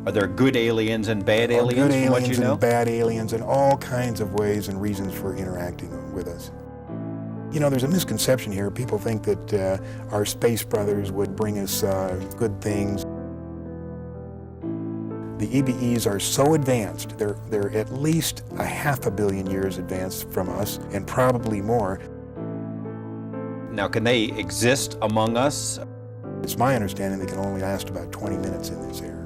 Are there good aliens and bad aliens, Good from what you aliens know? and bad aliens and all kinds of ways and reasons for interacting with us. You know, there's a misconception here. People think that our space brothers would bring us good things. The EBEs are so advanced, they're at least 500 million years advanced from us, and probably more. Now, can they exist among us? It's my understanding they can only last about 20 minutes in this air.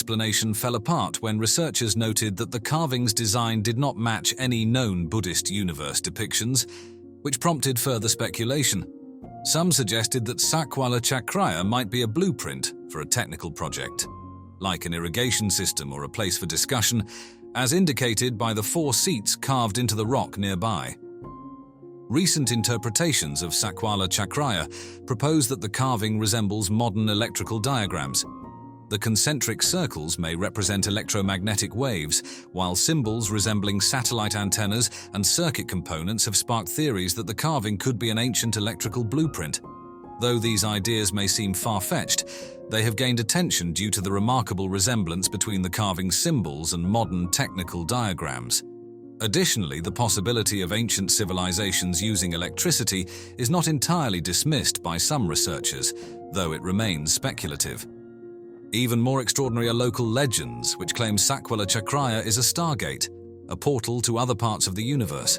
Explanation fell apart when researchers noted that the carving's design did not match any known Buddhist universe depictions, which prompted further speculation. Some suggested that Sakwala Chakraya might be a blueprint for a technical project, like an irrigation system or a place for discussion, as indicated by the 4 seats carved into the rock nearby. Recent interpretations of Sakwala Chakraya propose that the carving resembles modern electrical diagrams. The concentric circles may represent electromagnetic waves, while symbols resembling satellite antennas and circuit components have sparked theories that the carving could be an ancient electrical blueprint. Though these ideas may seem far-fetched, they have gained attention due to the remarkable resemblance between the carving's symbols and modern technical diagrams. Additionally, the possibility of ancient civilizations using electricity is not entirely dismissed by some researchers, though it remains speculative. Even more extraordinary are local legends, which claim Sakwala Chakraya is a stargate, a portal to other parts of the universe.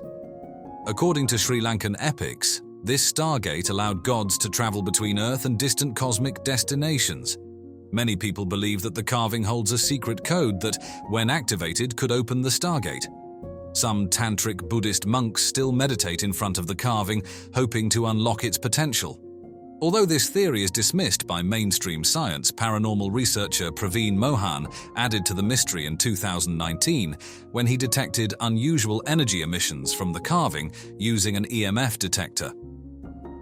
According to Sri Lankan epics, this stargate allowed gods to travel between Earth and distant cosmic destinations. Many people believe that the carving holds a secret code that, when activated, could open the stargate. Some tantric Buddhist monks still meditate in front of the carving, hoping to unlock its potential. Although this theory is dismissed by mainstream science, paranormal researcher Praveen Mohan added to the mystery in 2019 when he detected unusual energy emissions from the carving using an EMF detector.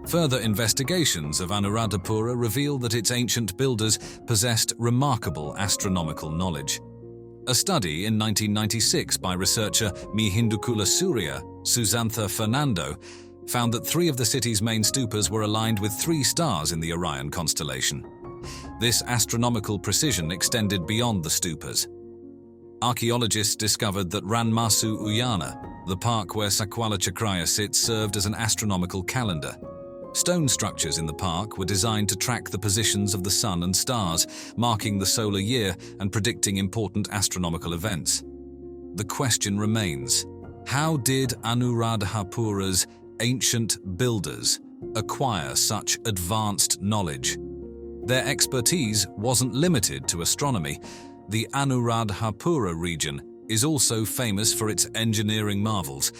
Further investigations of Anuradhapura reveal that its ancient builders possessed remarkable astronomical knowledge. A study in 1996 by researcher Mihindukula Surya, Susantha Fernando, found that 3 of the city's main stupas were aligned with 3 stars in the Orion constellation. This astronomical precision extended beyond the stupas. archaeologists discovered that Ranmasu Uyana, the park where Sakwala Chakraya sits, served as an astronomical calendar. Stone structures in the park were designed to track the positions of the sun and stars, marking the solar year and predicting important astronomical events. The question remains, how did Anuradhapura's ancient builders acquire such advanced knowledge? Their expertise wasn't limited to astronomy. The Anuradhapura region is also famous for its engineering marvels,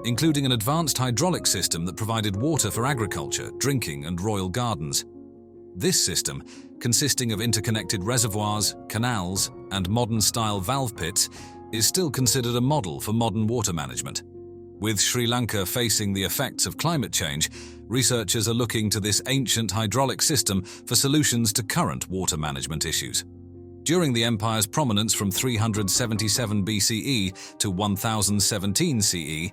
including an advanced hydraulic system that provided water for agriculture, drinking, and royal gardens. This system, consisting of interconnected reservoirs, canals, and modern-style valve pits, is still considered a model for modern water management. With Sri Lanka facing the effects of climate change, researchers are looking to this ancient hydraulic system for solutions to current water management issues. During the empire's prominence from 377 BCE to 1017 CE,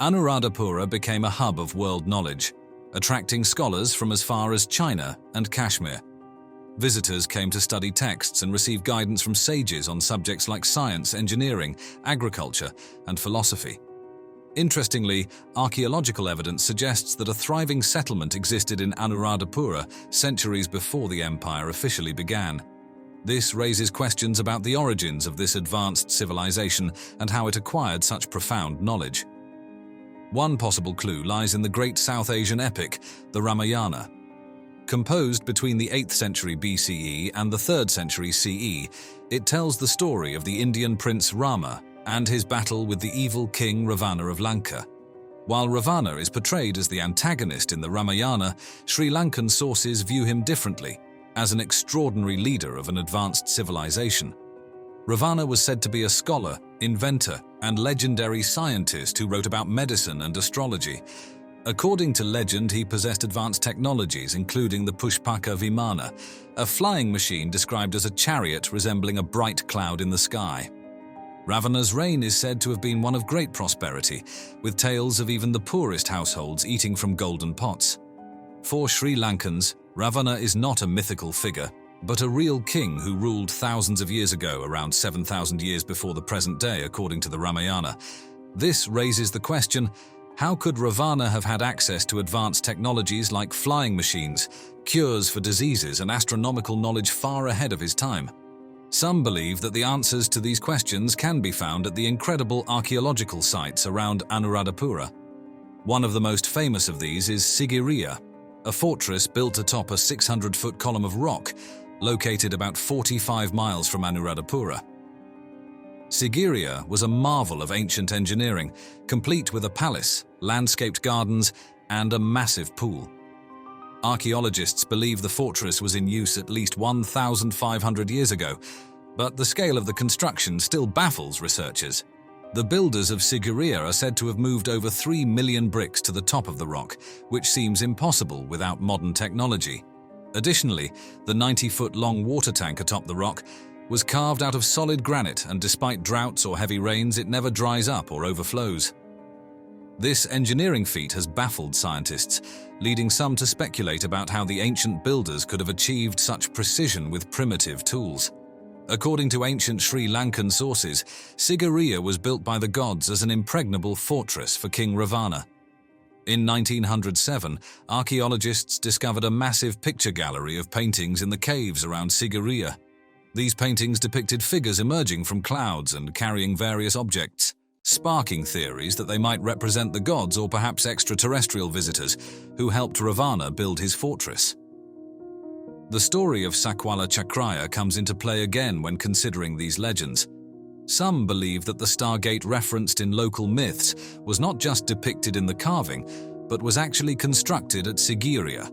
Anuradhapura became a hub of world knowledge, attracting scholars from as far as China and Kashmir. Visitors came to study texts and receive guidance from sages on subjects like science, engineering, agriculture, and philosophy. Interestingly, archaeological evidence suggests that a thriving settlement existed in Anuradhapura centuries before the empire officially began. This raises questions about the origins of this advanced civilization and how it acquired such profound knowledge. One possible clue lies in the great South Asian epic, the Ramayana. Composed between the 8th century BCE and the 3rd century CE, it tells the story of the Indian prince Rama and his battle with the evil king Ravana of Lanka. While Ravana is portrayed as the antagonist in the Ramayana, Sri Lankan sources view him differently, as an extraordinary leader of an advanced civilization. Ravana was said to be a scholar, inventor, and legendary scientist who wrote about medicine and astrology. According to legend, he possessed advanced technologies, including the Pushpaka Vimana, a flying machine described as a chariot resembling a bright cloud in the sky. Ravana's reign is said to have been one of great prosperity, with tales of even the poorest households eating from golden pots. For Sri Lankans, Ravana is not a mythical figure, but a real king who ruled thousands of years ago, around 7,000 years before the present day, according to the Ramayana. This raises the question, how could Ravana have had access to advanced technologies like flying machines, cures for diseases, and astronomical knowledge far ahead of his time? Some believe that the answers to these questions can be found at the incredible archaeological sites around Anuradhapura. One of the most famous of these is Sigiriya, a fortress built atop a 600-foot column of rock, located about 45 miles from Anuradhapura. Sigiriya was a marvel of ancient engineering, complete with a palace, landscaped gardens, and a massive pool. Archaeologists believe the fortress was in use at least 1,500 years ago, but the scale of the construction still baffles researchers. The builders of Sigiriya are said to have moved over 3 million bricks to the top of the rock, which seems impossible without modern technology. Additionally, the 90-foot-long water tank atop the rock was carved out of solid granite, and despite droughts or heavy rains, it never dries up or overflows. This engineering feat has baffled scientists, leading some to speculate about how the ancient builders could have achieved such precision with primitive tools. According to ancient Sri Lankan sources, Sigiriya was built by the gods as an impregnable fortress for King Ravana. In 1907, archaeologists discovered a massive picture gallery of paintings in the caves around Sigiriya. These paintings depicted figures emerging from clouds and carrying various objects, sparking theories that they might represent the gods or perhaps extraterrestrial visitors who helped Ravana build his fortress. The story of Sakwala Chakraya comes into play again when considering these legends. Some believe that the Stargate referenced in local myths was not just depicted in the carving, but was actually constructed at Sigiriya,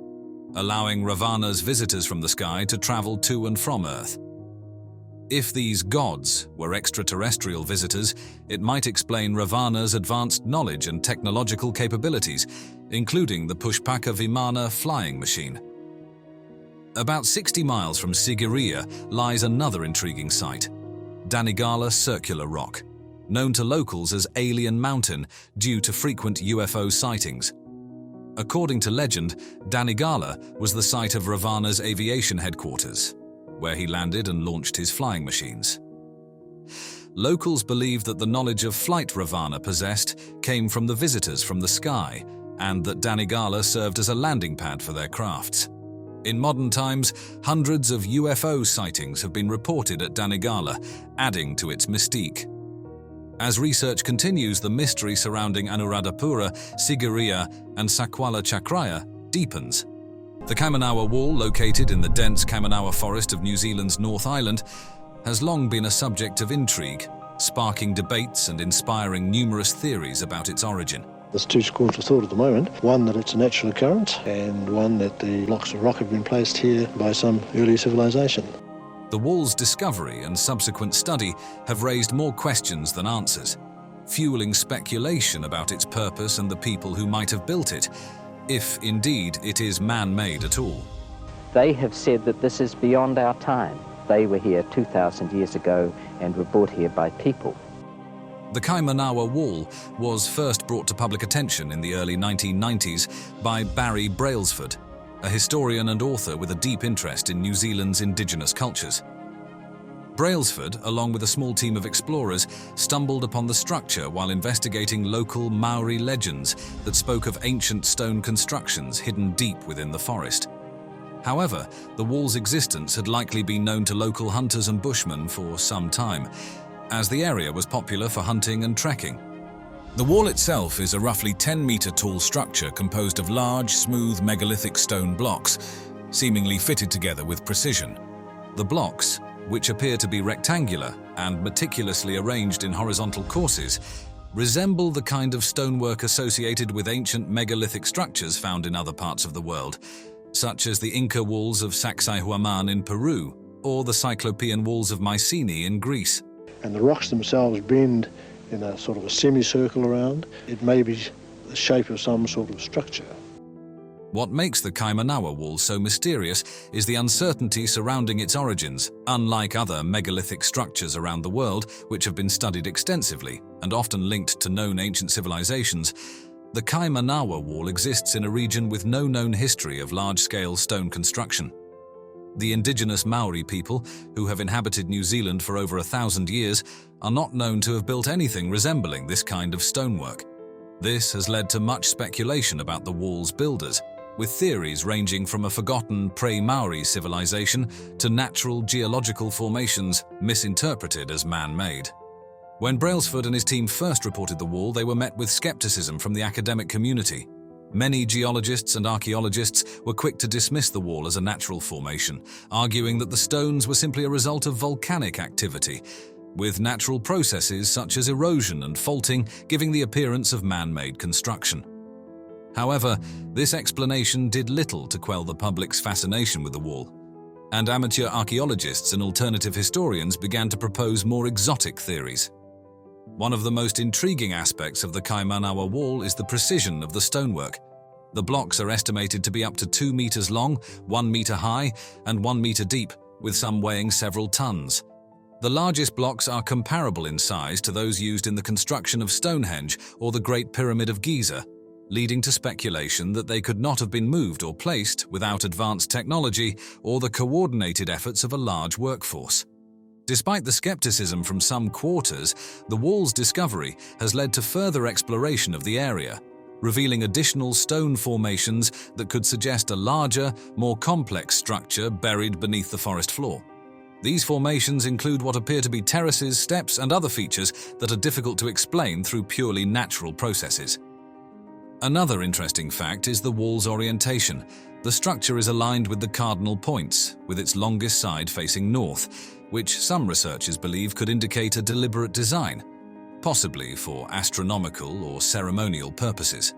allowing Ravana's visitors from the sky to travel to and from Earth. If these gods were extraterrestrial visitors, it might explain Ravana's advanced knowledge and technological capabilities, including the Pushpaka Vimana flying machine. About 60 miles from Sigiriya lies another intriguing site, Danigala Circular Rock, known to locals as Alien Mountain due to frequent UFO sightings. According to legend, Danigala was the site of Ravana's aviation headquarters, where he landed and launched his flying machines. locals believed that the knowledge of flight Ravana possessed came from the visitors from the sky, and that Danigala served as a landing pad for their crafts. In modern times, hundreds of UFO sightings have been reported at Danigala, adding to its mystique. As research continues, the mystery surrounding Anuradhapura, Sigiriya, and Sakwala Chakraya deepens. The Kaimanawa Wall, located in the dense Kaimanawa forest of New Zealand's North Island, has long been a subject of intrigue, sparking debates and inspiring numerous theories about its origin. There's two schools of thought at the moment. One that it's a natural occurrence, and one that the blocks of rock have been placed here by some early civilization. The wall's discovery and subsequent study have raised more questions than answers, fueling speculation about its purpose and the people who might have built it, if indeed it is man-made at all. They have said that this is beyond our time. They were here 2,000 years ago and were brought here by people. The Kaimanawa Wall was first brought to public attention in the early 1990s by Barry Brailsford, a historian and author with a deep interest in New Zealand's indigenous cultures. Brailsford, along with a small team of explorers, stumbled upon the structure while investigating local Maori legends that spoke of ancient stone constructions hidden deep within the forest. However, the wall's existence had likely been known to local hunters and bushmen for some time, as the area was popular for hunting and trekking. The wall itself is a roughly 10-meter tall structure composed of large, smooth megalithic stone blocks, seemingly fitted together with precision. The blocks, which appear to be rectangular and meticulously arranged in horizontal courses, resemble the kind of stonework associated with ancient megalithic structures found in other parts of the world, such as the Inca walls of Sacsayhuaman in Peru or the Cyclopean walls of Mycenae in Greece. And the rocks themselves bend in a sort of a semicircle around. It may be the shape of some sort of structure. What makes the Kaimanawa Wall so mysterious is the uncertainty surrounding its origins. Unlike other megalithic structures around the world, which have been studied extensively and often linked to known ancient civilizations, the Kaimanawa Wall exists in a region with no known history of large-scale stone construction. The indigenous Maori people, who have inhabited New Zealand for over 1,000 years, are not known to have built anything resembling this kind of stonework. This has led to much speculation about the wall's builders, with theories ranging from a forgotten pre-Maori civilization to natural geological formations misinterpreted as man-made. When Brailsford and his team first reported the wall, they were met with skepticism from the academic community. Many geologists and archaeologists were quick to dismiss the wall as a natural formation, arguing that the stones were simply a result of volcanic activity, with natural processes such as erosion and faulting giving the appearance of man-made construction. However, this explanation did little to quell the public's fascination with the wall, and amateur archaeologists and alternative historians began to propose more exotic theories. One of the most intriguing aspects of the Kaimanawa Wall is the precision of the stonework. The blocks are estimated to be up to 2 meters long, 1 meter high, and 1 meter deep, with some weighing several tons. The largest blocks are comparable in size to those used in the construction of Stonehenge or the Great Pyramid of Giza, leading to speculation that they could not have been moved or placed without advanced technology or the coordinated efforts of a large workforce. Despite the skepticism from some quarters, the wall's discovery has led to further exploration of the area, revealing additional stone formations that could suggest a larger, more complex structure buried beneath the forest floor. These formations include what appear to be terraces, steps, and other features that are difficult to explain through purely natural processes. Another interesting fact is the wall's orientation. The structure is aligned with the cardinal points, with its longest side facing north, which some researchers believe could indicate a deliberate design, possibly for astronomical or ceremonial purposes.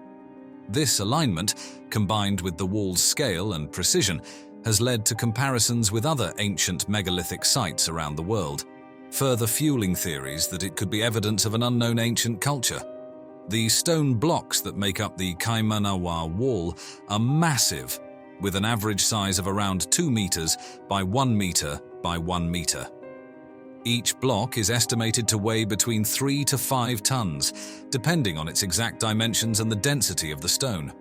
This alignment, combined with the wall's scale and precision, has led to comparisons with other ancient megalithic sites around the world, further fueling theories that it could be evidence of an unknown ancient culture. The stone blocks that make up the Kaimanawa Wall are massive, with an average size of around 2 meters by 1 meter by 1 meter. Each block is estimated to weigh between 3 to 5 tons, depending on its exact dimensions and the density of the stone.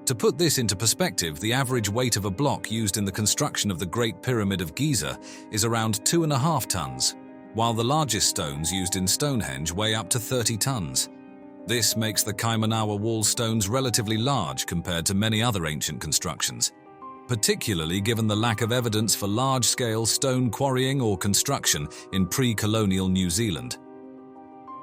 To put this into perspective, the average weight of a block used in the construction of the Great Pyramid of Giza is around 2.5 tons, while the largest stones used in Stonehenge weigh up to 30 tons. This makes the Kaimanawa wall stones relatively large compared to many other ancient constructions, particularly given the lack of evidence for large-scale stone quarrying or construction in pre-colonial New Zealand.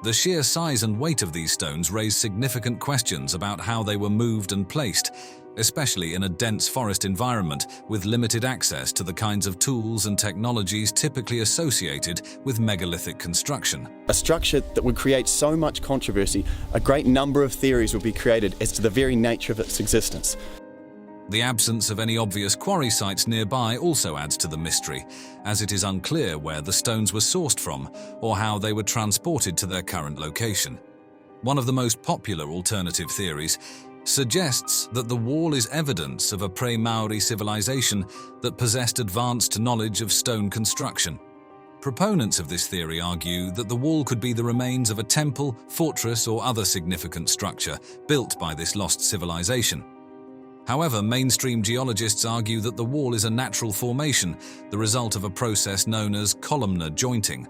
The sheer size and weight of these stones raise significant questions about how they were moved and placed, especially in a dense forest environment with limited access to the kinds of tools and technologies typically associated with megalithic construction. A structure that would create so much controversy, a great number of theories would be created as to the very nature of its existence. The absence of any obvious quarry sites nearby also adds to the mystery, as it is unclear where the stones were sourced from or how they were transported to their current location. One of the most popular alternative theories suggests that the wall is evidence of a pre-Maori civilization that possessed advanced knowledge of stone construction. Proponents of this theory argue that the wall could be the remains of a temple, fortress, or other significant structure built by this lost civilization. However, mainstream geologists argue that the wall is a natural formation, the result of a process known as columnar jointing.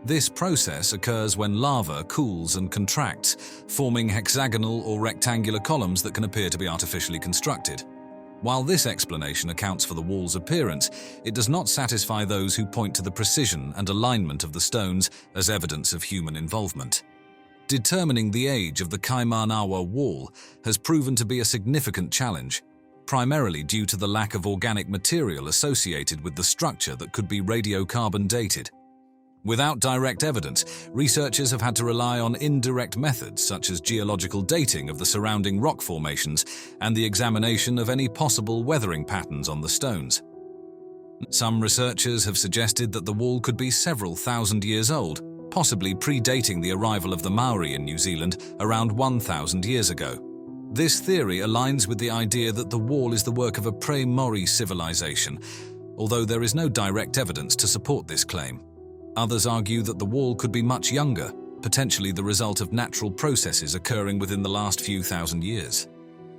This process occurs when lava cools and contracts, forming hexagonal or rectangular columns that can appear to be artificially constructed. While this explanation accounts for the wall's appearance, it does not satisfy those who point to the precision and alignment of the stones as evidence of human involvement. Determining the age of the Kaimanawa wall has proven to be a significant challenge, primarily due to the lack of organic material associated with the structure that could be radiocarbon dated. Without direct evidence, researchers have had to rely on indirect methods such as geological dating of the surrounding rock formations and the examination of any possible weathering patterns on the stones. Some researchers have suggested that the wall could be several thousand years old, possibly predating the arrival of the Maori in New Zealand around 1,000 years ago. This theory aligns with the idea that the wall is the work of a pre-Maori civilization, although there is no direct evidence to support this claim. Others argue that the wall could be much younger, potentially the result of natural processes occurring within the last few thousand years.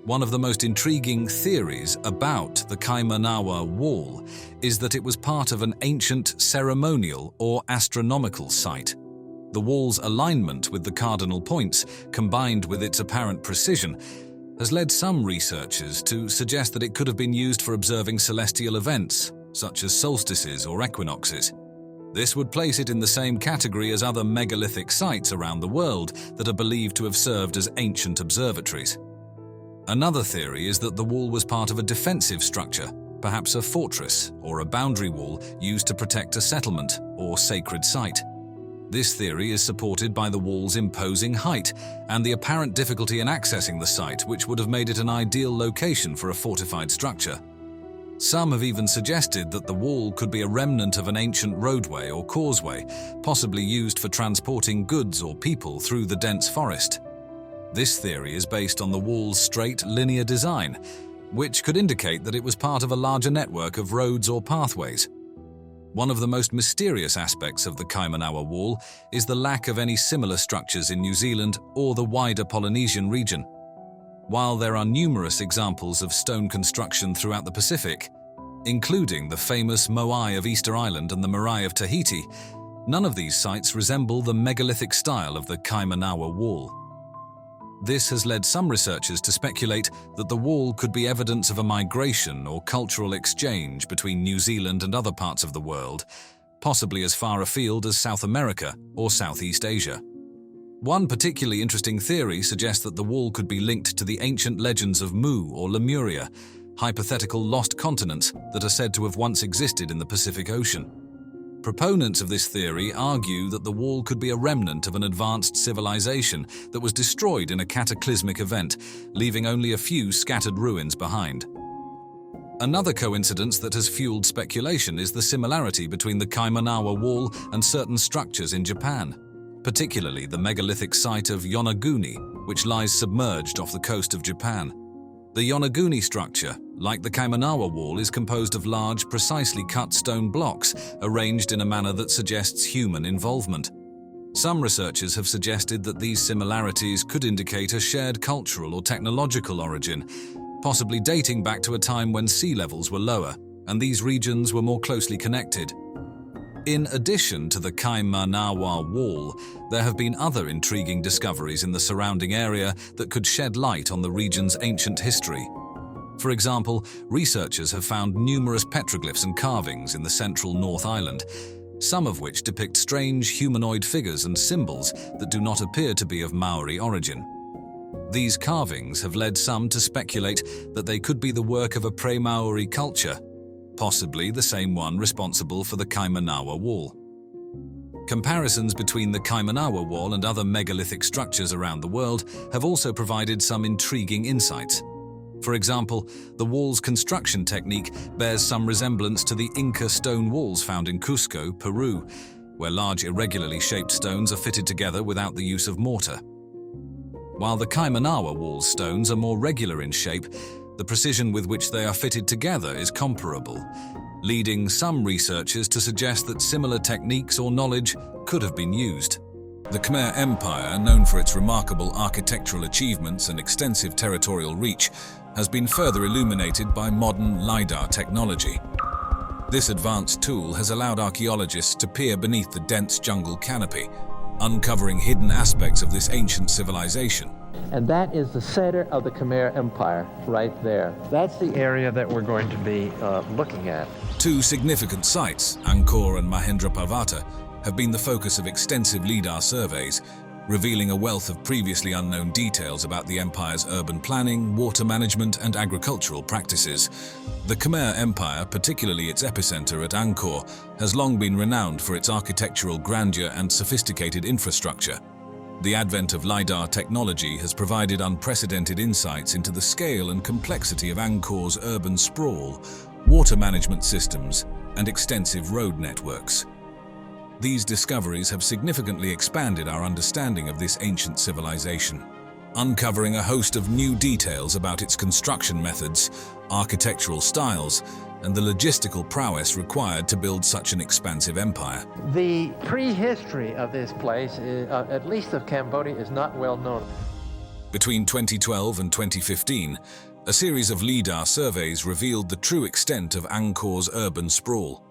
One of the most intriguing theories about the Kaimanawa wall is that it was part of an ancient ceremonial or astronomical site. The wall's alignment with the cardinal points, combined with its apparent precision, has led some researchers to suggest that it could have been used for observing celestial events, such as solstices or equinoxes. This would place it in the same category as other megalithic sites around the world that are believed to have served as ancient observatories. Another theory is that the wall was part of a defensive structure, perhaps a fortress or a boundary wall used to protect a settlement or sacred site. This theory is supported by the wall's imposing height and the apparent difficulty in accessing the site, which would have made it an ideal location for a fortified structure. Some have even suggested that the wall could be a remnant of an ancient roadway or causeway, possibly used for transporting goods or people through the dense forest. This theory is based on the wall's straight, linear design, which could indicate that it was part of a larger network of roads or pathways. One of the most mysterious aspects of the Kaimanawa wall is the lack of any similar structures in New Zealand or the wider Polynesian region. While there are numerous examples of stone construction throughout the Pacific, including the famous Moai of Easter Island and the Marae of Tahiti, none of these sites resemble the megalithic style of the Kaimanawa wall. This has led some researchers to speculate that the wall could be evidence of a migration or cultural exchange between New Zealand and other parts of the world, possibly as far afield as South America or Southeast Asia. One particularly interesting theory suggests that the wall could be linked to the ancient legends of Mu or Lemuria, hypothetical lost continents that are said to have once existed in the Pacific Ocean. Proponents of this theory argue that the wall could be a remnant of an advanced civilization that was destroyed in a cataclysmic event, leaving only a few scattered ruins behind. Another coincidence that has fueled speculation is the similarity between the Kaimanawa wall and certain structures in Japan, particularly the megalithic site of Yonaguni, which lies submerged off the coast of Japan. The Yonaguni structure, like the Kaimanawa wall, is composed of large, precisely cut stone blocks arranged in a manner that suggests human involvement. Some researchers have suggested that these similarities could indicate a shared cultural or technological origin, possibly dating back to a time when sea levels were lower and these regions were more closely connected. In addition to the Kaimanawa Wall, there have been other intriguing discoveries in the surrounding area that could shed light on the region's ancient history. For example, researchers have found numerous petroglyphs and carvings in the central North Island, some of which depict strange humanoid figures and symbols that do not appear to be of Maori origin. These carvings have led some to speculate that they could be the work of a pre-Maori culture, possibly the same one responsible for the Kaimanawa Wall. Comparisons between the Kaimanawa Wall and other megalithic structures around the world have also provided some intriguing insights. For example, the wall's construction technique bears some resemblance to the Inca stone walls found in Cusco, Peru, where large irregularly shaped stones are fitted together without the use of mortar. While the Kaimanawa Wall's stones are more regular in shape, the precision with which they are fitted together is comparable, leading some researchers to suggest that similar techniques or knowledge could have been used. The Khmer Empire, known for its remarkable architectural achievements and extensive territorial reach, has been further illuminated by modern LiDAR technology. This advanced tool has allowed archaeologists to peer beneath the dense jungle canopy, uncovering hidden aspects of this ancient civilization. And that is the center of the Khmer Empire, right there. That's the area that we're going to be looking at. Two significant sites, Angkor and Mahendraparvata, have been the focus of extensive LiDAR surveys, revealing a wealth of previously unknown details about the empire's urban planning, water management, and agricultural practices. The Khmer Empire, particularly its epicenter at Angkor, has long been renowned for its architectural grandeur and sophisticated infrastructure. The advent of LiDAR technology has provided unprecedented insights into the scale and complexity of Angkor's urban sprawl, water management systems, and extensive road networks. These discoveries have significantly expanded our understanding of this ancient civilization, uncovering a host of new details about its construction methods, architectural styles, and the logistical prowess required to build such an expansive empire. The prehistory of this place, at least of Cambodia, is not well known. Between 2012 and 2015, a series of LiDAR surveys revealed the true extent of Angkor's urban sprawl.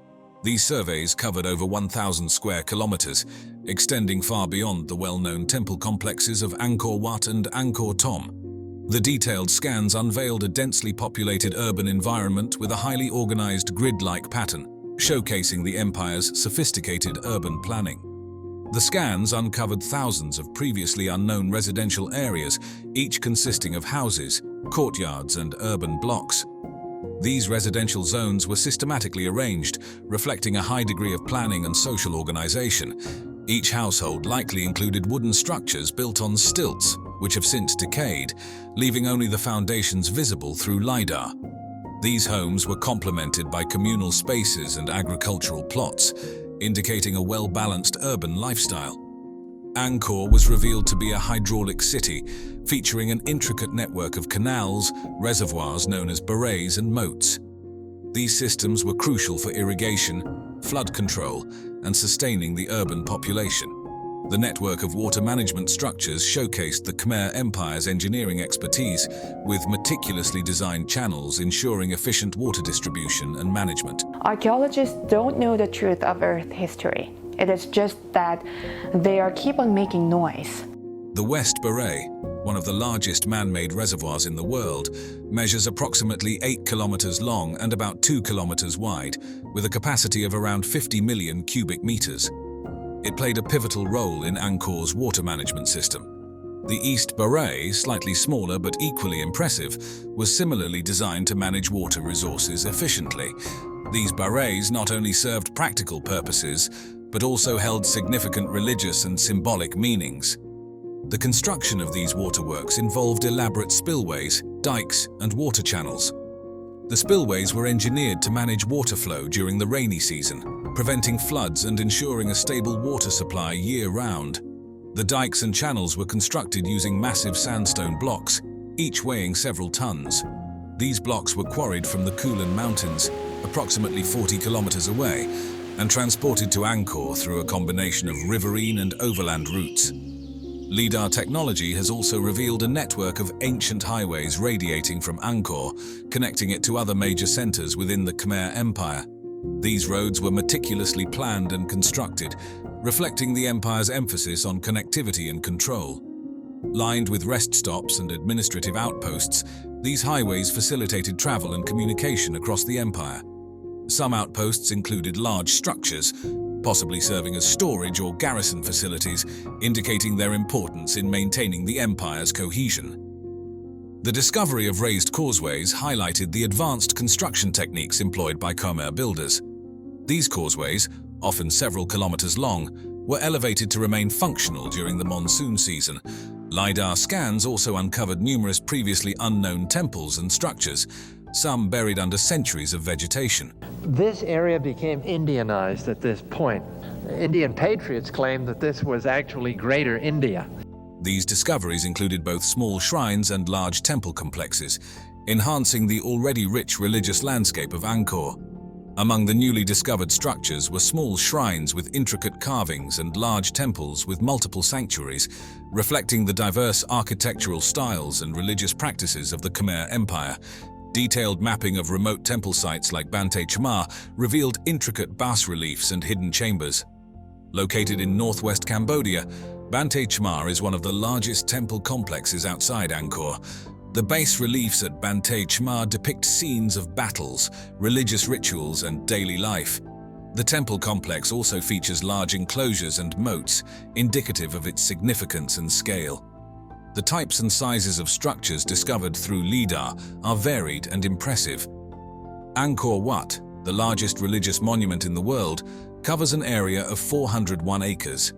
These surveys covered over 1,000 square kilometers, extending far beyond the well-known temple complexes of Angkor Wat and Angkor Thom. The detailed scans unveiled a densely populated urban environment with a highly organized grid-like pattern, showcasing the empire's sophisticated urban planning. The scans uncovered thousands of previously unknown residential areas, each consisting of houses, courtyards, and urban blocks. These residential zones were systematically arranged, reflecting a high degree of planning and social organization. Each household likely included wooden structures built on stilts, which have since decayed, leaving only the foundations visible through LiDAR. These homes were complemented by communal spaces and agricultural plots, indicating a well-balanced urban lifestyle. Angkor was revealed to be a hydraulic city, featuring an intricate network of canals, reservoirs known as barrays, and moats. These systems were crucial for irrigation, flood control, and sustaining the urban population. The network of water management structures showcased the Khmer Empire's engineering expertise, with meticulously designed channels ensuring efficient water distribution and management. Archaeologists don't know the truth of Earth history. It is just that they keep on making noise. The West Baray, one of the largest man-made reservoirs in the world, measures approximately 8 kilometers long and about 2 kilometers wide, with a capacity of around 50 million cubic meters. It played a pivotal role in Angkor's water management system. The East Baray, slightly smaller but equally impressive, was similarly designed to manage water resources efficiently. These barrays not only served practical purposes, but also held significant religious and symbolic meanings. The construction of these waterworks involved elaborate spillways, dikes, and water channels. The spillways were engineered to manage water flow during the rainy season, preventing floods and ensuring a stable water supply year-round. The dikes and channels were constructed using massive sandstone blocks, each weighing several tons. These blocks were quarried from the Kulen Mountains, approximately 40 kilometers away, and transported to Angkor through a combination of riverine and overland routes. LiDAR technology has also revealed a network of ancient highways radiating from Angkor, connecting it to other major centers within the Khmer Empire. These roads were meticulously planned and constructed, reflecting the empire's emphasis on connectivity and control. Lined with rest stops and administrative outposts, these highways facilitated travel and communication across the empire. Some outposts included large structures, possibly serving as storage or garrison facilities, indicating their importance in maintaining the empire's cohesion. The discovery of raised causeways highlighted the advanced construction techniques employed by Khmer builders. These causeways, often several kilometers long, were elevated to remain functional during the monsoon season. LiDAR scans also uncovered numerous previously unknown temples and structures, some buried under centuries of vegetation. This area became Indianized at this point. Indian patriots claimed that this was actually Greater India. These discoveries included both small shrines and large temple complexes, enhancing the already rich religious landscape of Angkor. Among the newly discovered structures were small shrines with intricate carvings and large temples with multiple sanctuaries, reflecting the diverse architectural styles and religious practices of the Khmer Empire. Detailed mapping of remote temple sites like Bante Chmar revealed intricate bas-reliefs and hidden chambers. Located in northwest Cambodia, Bante Chmar is one of the largest temple complexes outside Angkor. The bas reliefs at Bante Chmar depict scenes of battles, religious rituals, and daily life. The temple complex also features large enclosures and moats, indicative of its significance and scale. The types and sizes of structures discovered through LiDAR are varied and impressive. Angkor Wat, the largest religious monument in the world, covers an area of 401 acres.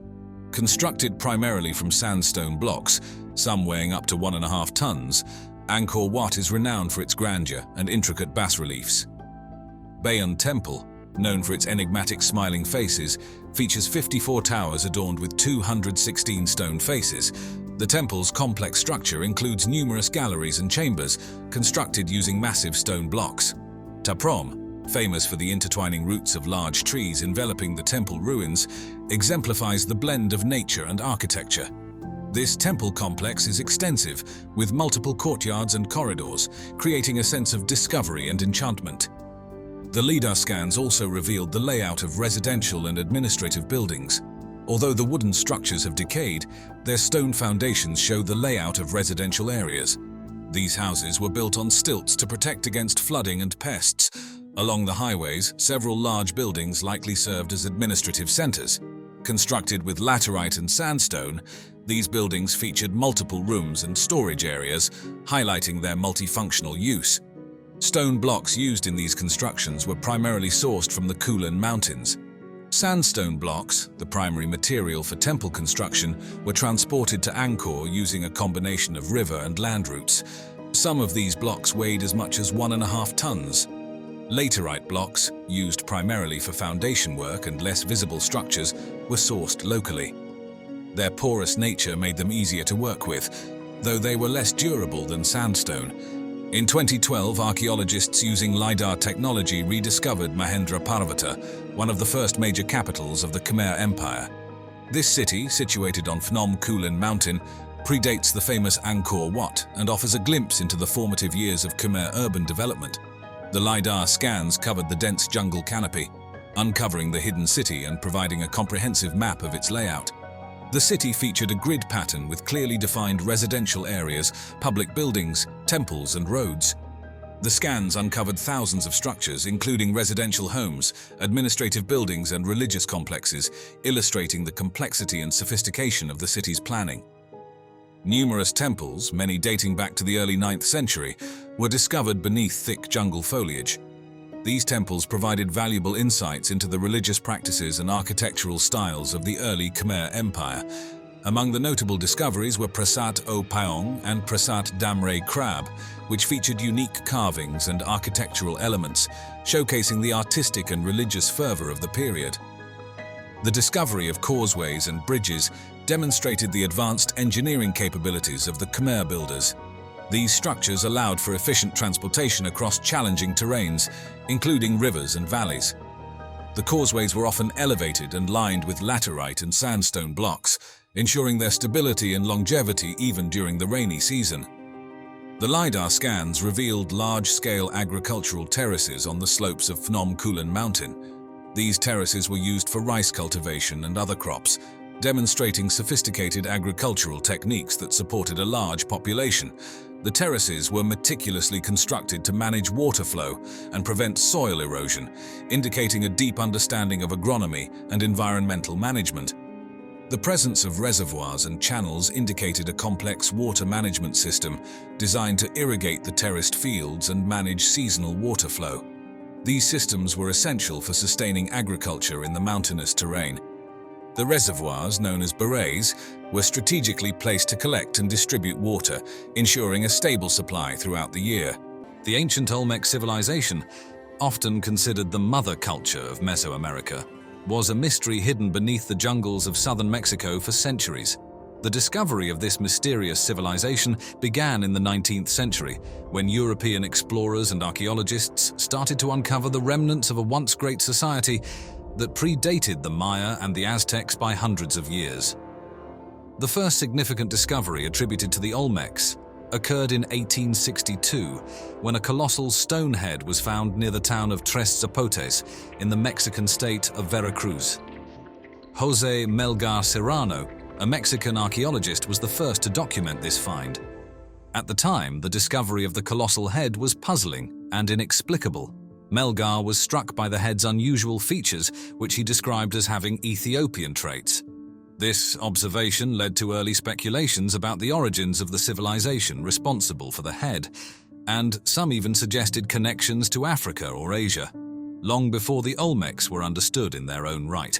Constructed primarily from sandstone blocks, some weighing up to 1.5 tons, Angkor Wat is renowned for its grandeur and intricate bas-reliefs. Bayon Temple, known for its enigmatic smiling faces, features 54 towers adorned with 216 stone faces. The temple's complex structure includes numerous galleries and chambers, constructed using massive stone blocks. Ta Prohm, famous for the intertwining roots of large trees enveloping the temple ruins, exemplifies the blend of nature and architecture. This temple complex is extensive, with multiple courtyards and corridors, creating a sense of discovery and enchantment. The LiDAR scans also revealed the layout of residential and administrative buildings. Although the wooden structures have decayed, their stone foundations show the layout of residential areas. These houses were built on stilts to protect against flooding and pests. Along the highways, several large buildings likely served as administrative centers. Constructed with laterite and sandstone, these buildings featured multiple rooms and storage areas, highlighting their multifunctional use. Stone blocks used in these constructions were primarily sourced from the Kulin Mountains. Sandstone blocks, the primary material for temple construction, were transported to Angkor using a combination of river and land routes. Some of these blocks weighed as much as 1.5 tons. Laterite blocks, used primarily for foundation work and less visible structures, were sourced locally. Their porous nature made them easier to work with, though they were less durable than sandstone. In 2012, archaeologists using LiDAR technology rediscovered Mahendra Parvata, one of the first major capitals of the Khmer Empire. This city, situated on Phnom Kulin Mountain, predates the famous Angkor Wat and offers a glimpse into the formative years of Khmer urban development. The LiDAR scans covered the dense jungle canopy, uncovering the hidden city and providing a comprehensive map of its layout. The city featured a grid pattern with clearly defined residential areas, public buildings, temples, and roads. The scans uncovered thousands of structures, including residential homes, administrative buildings, and religious complexes, illustrating the complexity and sophistication of the city's planning. Numerous temples, many dating back to the early 9th century, were discovered beneath thick jungle foliage. These temples provided valuable insights into the religious practices and architectural styles of the early Khmer Empire. Among the notable discoveries were Prasat O Paong and Prasat Damre Krab, which featured unique carvings and architectural elements, showcasing the artistic and religious fervor of the period. The discovery of causeways and bridges demonstrated the advanced engineering capabilities of the Khmer builders. These structures allowed for efficient transportation across challenging terrains, including rivers and valleys. The causeways were often elevated and lined with laterite and sandstone blocks, ensuring their stability and longevity even during the rainy season. The LiDAR scans revealed large-scale agricultural terraces on the slopes of Phnom Kulen Mountain. These terraces were used for rice cultivation and other crops, demonstrating sophisticated agricultural techniques that supported a large population. The terraces were meticulously constructed to manage water flow and prevent soil erosion, indicating a deep understanding of agronomy and environmental management. The presence of reservoirs and channels indicated a complex water management system designed to irrigate the terraced fields and manage seasonal water flow. These systems were essential for sustaining agriculture in the mountainous terrain. The reservoirs, known as barrages, were strategically placed to collect and distribute water, ensuring a stable supply throughout the year. The ancient Olmec civilization, often considered the mother culture of Mesoamerica, was a mystery hidden beneath the jungles of southern Mexico for centuries. The discovery of this mysterious civilization began in the 19th century, when European explorers and archaeologists started to uncover the remnants of a once great society that predated the Maya and the Aztecs by hundreds of years. The first significant discovery attributed to the Olmecs occurred in 1862, when a colossal stone head was found near the town of Tres Zapotes in the Mexican state of Veracruz. José Melgar Serrano, a Mexican archaeologist, was the first to document this find. At the time, the discovery of the colossal head was puzzling and inexplicable. Melgar was struck by the head's unusual features, which he described as having Ethiopian traits. This observation led to early speculations about the origins of the civilization responsible for the head, and some even suggested connections to Africa or Asia, long before the Olmecs were understood in their own right.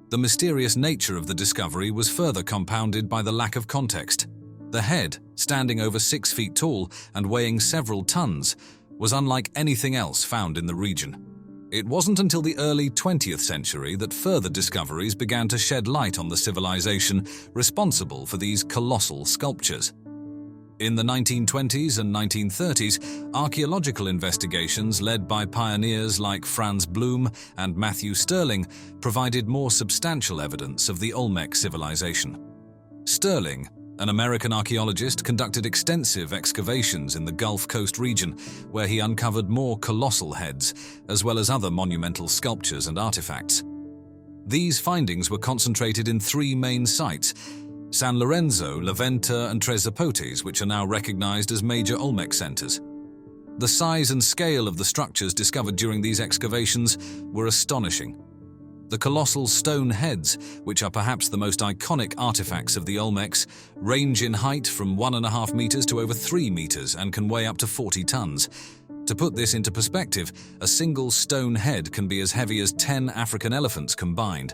The mysterious nature of the discovery was further compounded by the lack of context. The head, standing over 6 feet tall and weighing several tons, was unlike anything else found in the region. It wasn't until the early 20th century that further discoveries began to shed light on the civilization responsible for these colossal sculptures. In the 1920s and 1930s, archaeological investigations led by pioneers like Franz Blum and Matthew Stirling provided more substantial evidence of the Olmec civilization. Stirling, an American archaeologist, conducted extensive excavations in the Gulf Coast region, where he uncovered more colossal heads, as well as other monumental sculptures and artifacts. These findings were concentrated in 3 main sites: San Lorenzo, La Venta, and Tres Zapotes, which are now recognized as major Olmec centers. The size and scale of the structures discovered during these excavations were astonishing. The colossal stone heads, which are perhaps the most iconic artifacts of the Olmecs, range in height from 1.5 meters to over 3 meters and can weigh up to 40 tons. To put this into perspective, a single stone head can be as heavy as 10 African elephants combined.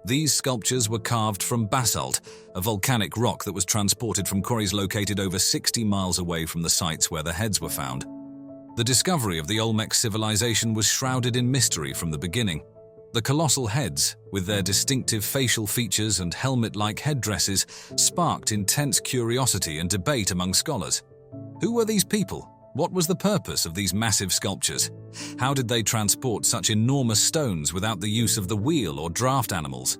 These sculptures were carved from basalt, a volcanic rock that was transported from quarries located over 60 miles away from the sites where the heads were found. The discovery of the Olmec civilization was shrouded in mystery from the beginning. The colossal heads, with their distinctive facial features and helmet-like headdresses, sparked intense curiosity and debate among scholars. Who were these people? What was the purpose of these massive sculptures? How did they transport such enormous stones without the use of the wheel or draft animals?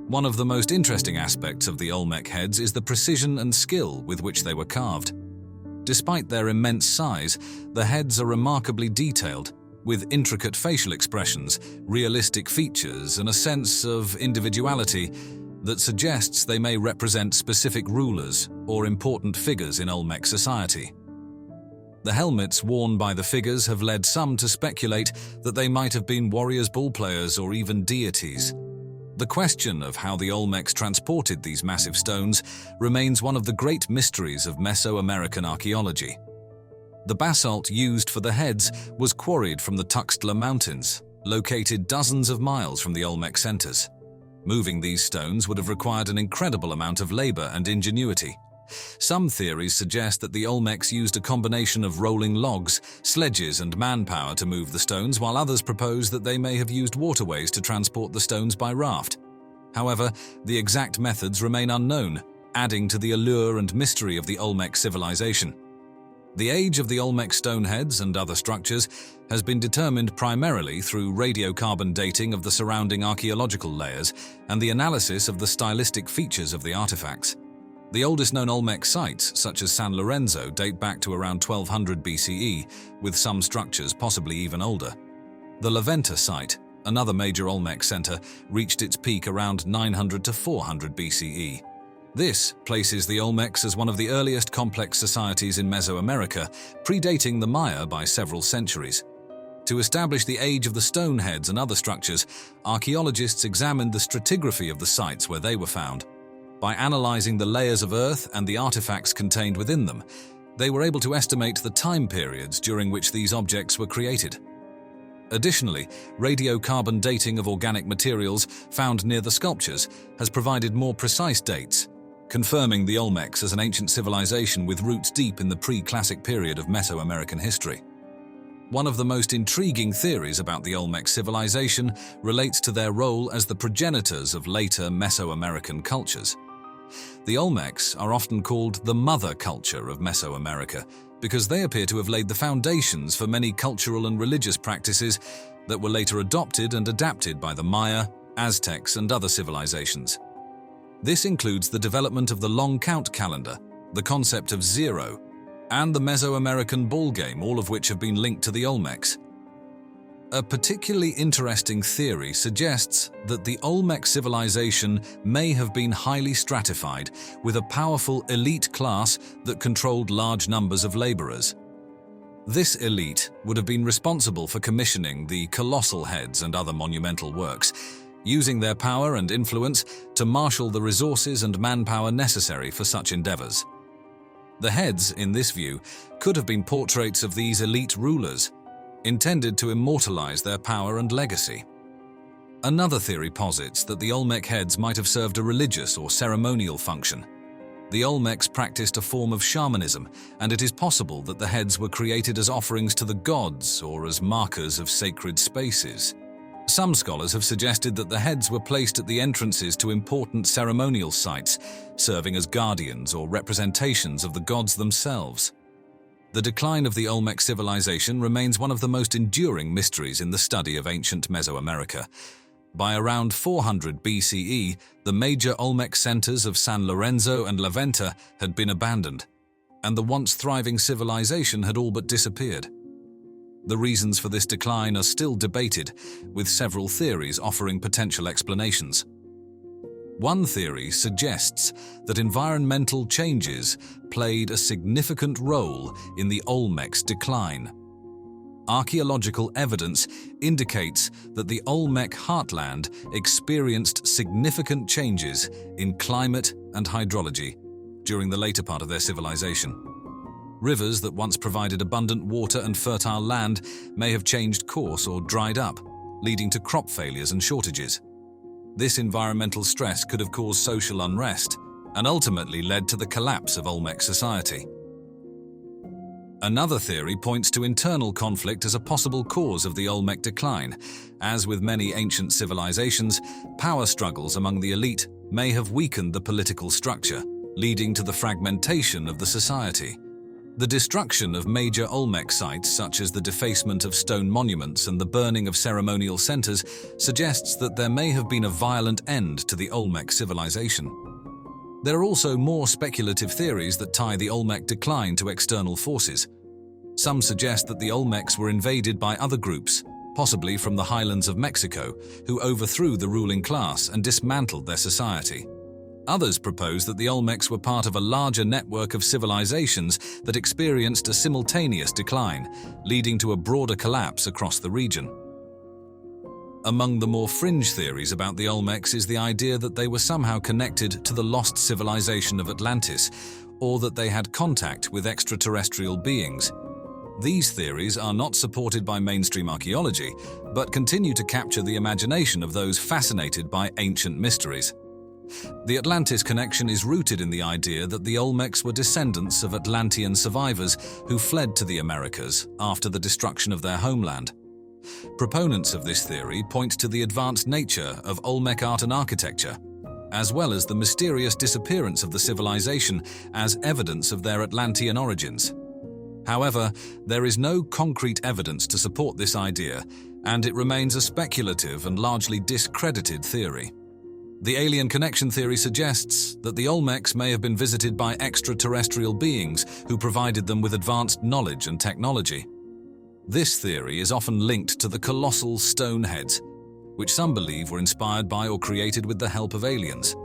One of the most interesting aspects of the Olmec heads is the precision and skill with which they were carved. Despite their immense size, the heads are remarkably detailed, with intricate facial expressions, realistic features, and a sense of individuality that suggests they may represent specific rulers or important figures in Olmec society. The helmets worn by the figures have led some to speculate that they might have been warriors, ballplayers, or even deities. The question of how the Olmecs transported these massive stones remains one of the great mysteries of Mesoamerican archaeology. The basalt used for the heads was quarried from the Tuxtla Mountains, located dozens of miles from the Olmec centers. Moving these stones would have required an incredible amount of labor and ingenuity. Some theories suggest that the Olmecs used a combination of rolling logs, sledges, and manpower to move the stones, while others propose that they may have used waterways to transport the stones by raft. However, the exact methods remain unknown, adding to the allure and mystery of the Olmec civilization. The age of the Olmec stoneheads and other structures has been determined primarily through radiocarbon dating of the surrounding archaeological layers and the analysis of the stylistic features of the artifacts. The oldest known Olmec sites, such as San Lorenzo, date back to around 1200 BCE, with some structures possibly even older. The Laventa site, another major Olmec center, reached its peak around 900 to 400 BCE. This places the Olmecs as one of the earliest complex societies in Mesoamerica, predating the Maya by several centuries. To establish the age of the stone heads and other structures, archaeologists examined the stratigraphy of the sites where they were found. By analyzing the layers of earth and the artifacts contained within them, they were able to estimate the time periods during which these objects were created. Additionally, radiocarbon dating of organic materials found near the sculptures has provided more precise dates, confirming the Olmecs as an ancient civilization with roots deep in the pre-classic period of Mesoamerican history. One of the most intriguing theories about the Olmec civilization relates to their role as the progenitors of later Mesoamerican cultures. The Olmecs are often called the mother culture of Mesoamerica because they appear to have laid the foundations for many cultural and religious practices that were later adopted and adapted by the Maya, Aztecs, and other civilizations. This includes the development of the long count calendar, the concept of zero, and the Mesoamerican ball game, all of which have been linked to the Olmecs. A particularly interesting theory suggests that the Olmec civilization may have been highly stratified, with a powerful elite class that controlled large numbers of laborers. This elite would have been responsible for commissioning the colossal heads and other monumental works, using their power and influence to marshal the resources and manpower necessary for such endeavors. The heads, in this view, could have been portraits of these elite rulers, intended to immortalize their power and legacy. Another theory posits that the Olmec heads might have served a religious or ceremonial function. The Olmecs practiced a form of shamanism, and it is possible that the heads were created as offerings to the gods or as markers of sacred spaces. Some scholars have suggested that the heads were placed at the entrances to important ceremonial sites, serving as guardians or representations of the gods themselves. The decline of the Olmec civilization remains one of the most enduring mysteries in the study of ancient Mesoamerica. By around 400 BCE, the major Olmec centers of San Lorenzo and Laventa had been abandoned, and the once thriving civilization had all but disappeared. The reasons for this decline are still debated, with several theories offering potential explanations. One theory suggests that environmental changes played a significant role in the Olmec's decline. Archaeological evidence indicates that the Olmec heartland experienced significant changes in climate and hydrology during the later part of their civilization. Rivers that once provided abundant water and fertile land may have changed course or dried up, leading to crop failures and shortages. This environmental stress could have caused social unrest and ultimately led to the collapse of Olmec society. Another theory points to internal conflict as a possible cause of the Olmec decline. As with many ancient civilizations, power struggles among the elite may have weakened the political structure, leading to the fragmentation of the society. The destruction of major Olmec sites, such as the defacement of stone monuments and the burning of ceremonial centers, suggests that there may have been a violent end to the Olmec civilization. There are also more speculative theories that tie the Olmec decline to external forces. Some suggest that the Olmecs were invaded by other groups, possibly from the highlands of Mexico, who overthrew the ruling class and dismantled their society. Others propose that the Olmecs were part of a larger network of civilizations that experienced a simultaneous decline, leading to a broader collapse across the region. Among the more fringe theories about the Olmecs is the idea that they were somehow connected to the lost civilization of Atlantis, or that they had contact with extraterrestrial beings. These theories are not supported by mainstream archaeology, but continue to capture the imagination of those fascinated by ancient mysteries. The Atlantis connection is rooted in the idea that the Olmecs were descendants of Atlantean survivors who fled to the Americas after the destruction of their homeland. Proponents of this theory point to the advanced nature of Olmec art and architecture, as well as the mysterious disappearance of the civilization as evidence of their Atlantean origins. However, there is no concrete evidence to support this idea, and it remains a speculative and largely discredited theory. The alien connection theory suggests that the Olmecs may have been visited by extraterrestrial beings who provided them with advanced knowledge and technology. This theory is often linked to the colossal stone heads, which some believe were inspired by or created with the help of aliens.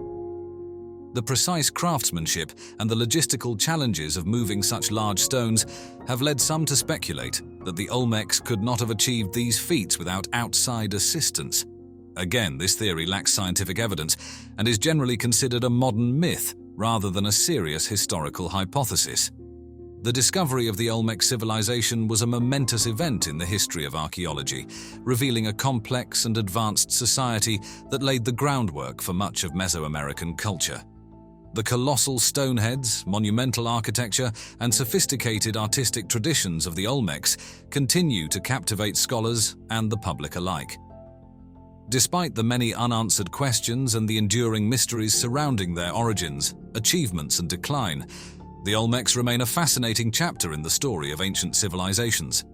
The precise craftsmanship and the logistical challenges of moving such large stones have led some to speculate that the Olmecs could not have achieved these feats without outside assistance. Again, this theory lacks scientific evidence and is generally considered a modern myth rather than a serious historical hypothesis. The discovery of the Olmec civilization was a momentous event in the history of archaeology, revealing a complex and advanced society that laid the groundwork for much of Mesoamerican culture. The colossal stoneheads, monumental architecture, and sophisticated artistic traditions of the Olmecs continue to captivate scholars and the public alike. Despite the many unanswered questions and the enduring mysteries surrounding their origins, achievements, and decline, the Olmecs remain a fascinating chapter in the story of ancient civilizations.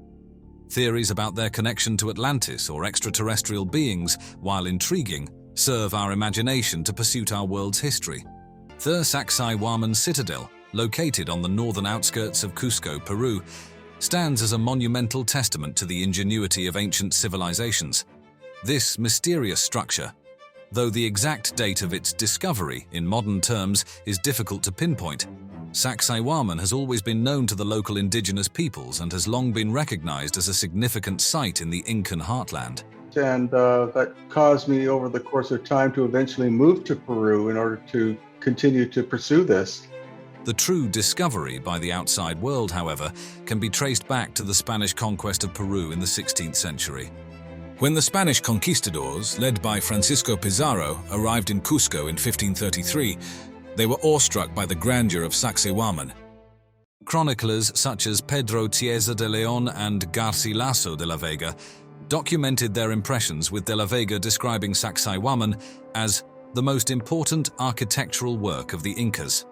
Theories about their connection to Atlantis or extraterrestrial beings, while intriguing, serve our imagination to pursue our world's history. The Sacsayhuaman Citadel, located on the northern outskirts of Cusco, Peru, stands as a monumental testament to the ingenuity of ancient civilizations. This mysterious structure, though the exact date of its discovery in modern terms is difficult to pinpoint, Sacsayhuaman has always been known to the local indigenous peoples and has long been recognized as a significant site in the Incan heartland. And that caused me over the course of time to eventually move to Peru in order to continue to pursue this. The true discovery by the outside world, however, can be traced back to the Spanish conquest of Peru in the 16th century. When the Spanish conquistadors, led by Francisco Pizarro, arrived in Cusco in 1533, they were awestruck by the grandeur of Sacsayhuaman. Chroniclers such as Pedro Chiesa de Leon and Garcilaso de la Vega documented their impressions, with de la Vega describing Sacsayhuaman as the most important architectural work of the Incas.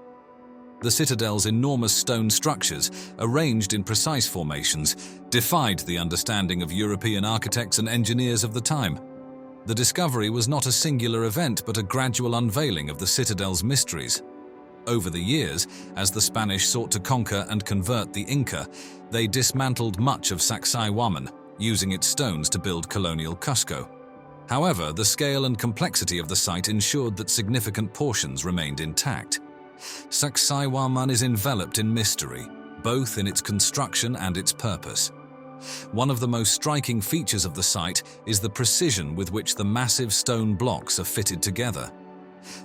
The citadel's enormous stone structures, arranged in precise formations, defied the understanding of European architects and engineers of the time. The discovery was not a singular event, but a gradual unveiling of the citadel's mysteries. Over the years, as the Spanish sought to conquer and convert the Inca, they dismantled much of Sacsayhuaman, using its stones to build colonial Cusco. However, the scale and complexity of the site ensured that significant portions remained intact. Sacsayhuaman is enveloped in mystery, both in its construction and its purpose. One of the most striking features of the site is the precision with which the massive stone blocks are fitted together.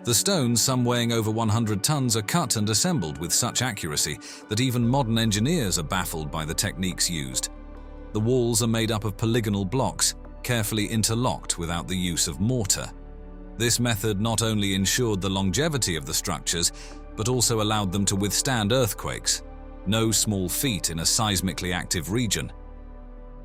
The stones, some weighing over 100 tons, are cut and assembled with such accuracy that even modern engineers are baffled by the techniques used. The walls are made up of polygonal blocks, carefully interlocked without the use of mortar. This method not only ensured the longevity of the structures, but also allowed them to withstand earthquakes, no small feat in a seismically active region.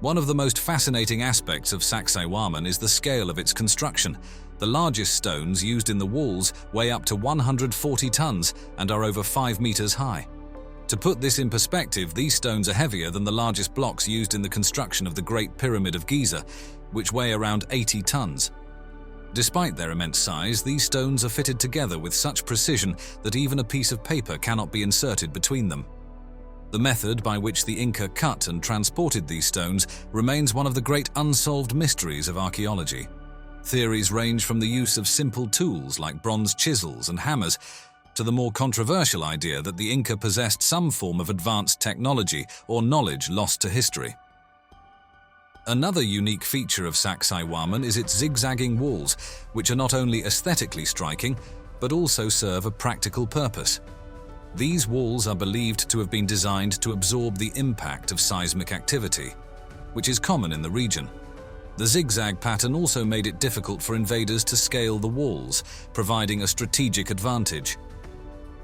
One of the most fascinating aspects of Sacsayhuaman is the scale of its construction. The largest stones used in the walls weigh up to 140 tons and are over 5 meters high. To put this in perspective, these stones are heavier than the largest blocks used in the construction of the Great Pyramid of Giza, which weigh around 80 tons. Despite their immense size, these stones are fitted together with such precision that even a piece of paper cannot be inserted between them. The method by which the Inca cut and transported these stones remains one of the great unsolved mysteries of archaeology. Theories range from the use of simple tools like bronze chisels and hammers to the more controversial idea that the Inca possessed some form of advanced technology or knowledge lost to history. Another unique feature of Sacsayhuaman is its zigzagging walls, which are not only aesthetically striking, but also serve a practical purpose. These walls are believed to have been designed to absorb the impact of seismic activity, which is common in the region. The zigzag pattern also made it difficult for invaders to scale the walls, providing a strategic advantage.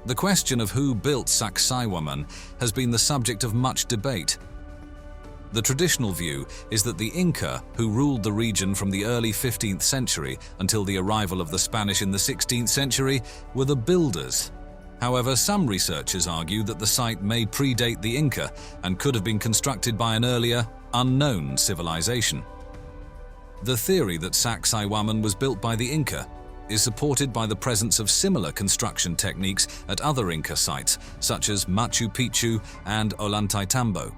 The question of who built Sacsayhuaman has been the subject of much debate. The traditional view is that the Inca, who ruled the region from the early 15th century until the arrival of the Spanish in the 16th century, were the builders. However, some researchers argue that the site may predate the Inca and could have been constructed by an earlier, unknown civilization. The theory that Sacsayhuaman was built by the Inca is supported by the presence of similar construction techniques at other Inca sites, such as Machu Picchu and Ollantaytambo.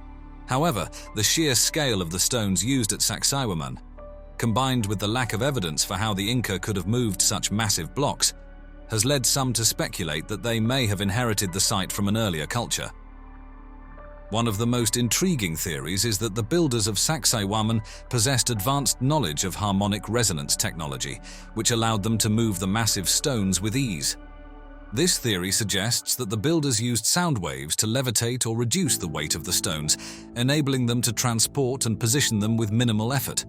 However, the sheer scale of the stones used at Sacsayhuaman, combined with the lack of evidence for how the Inca could have moved such massive blocks, has led some to speculate that they may have inherited the site from an earlier culture. One of the most intriguing theories is that the builders of Sacsayhuaman possessed advanced knowledge of harmonic resonance technology, which allowed them to move the massive stones with ease. This theory suggests that the builders used sound waves to levitate or reduce the weight of the stones, enabling them to transport and position them with minimal effort.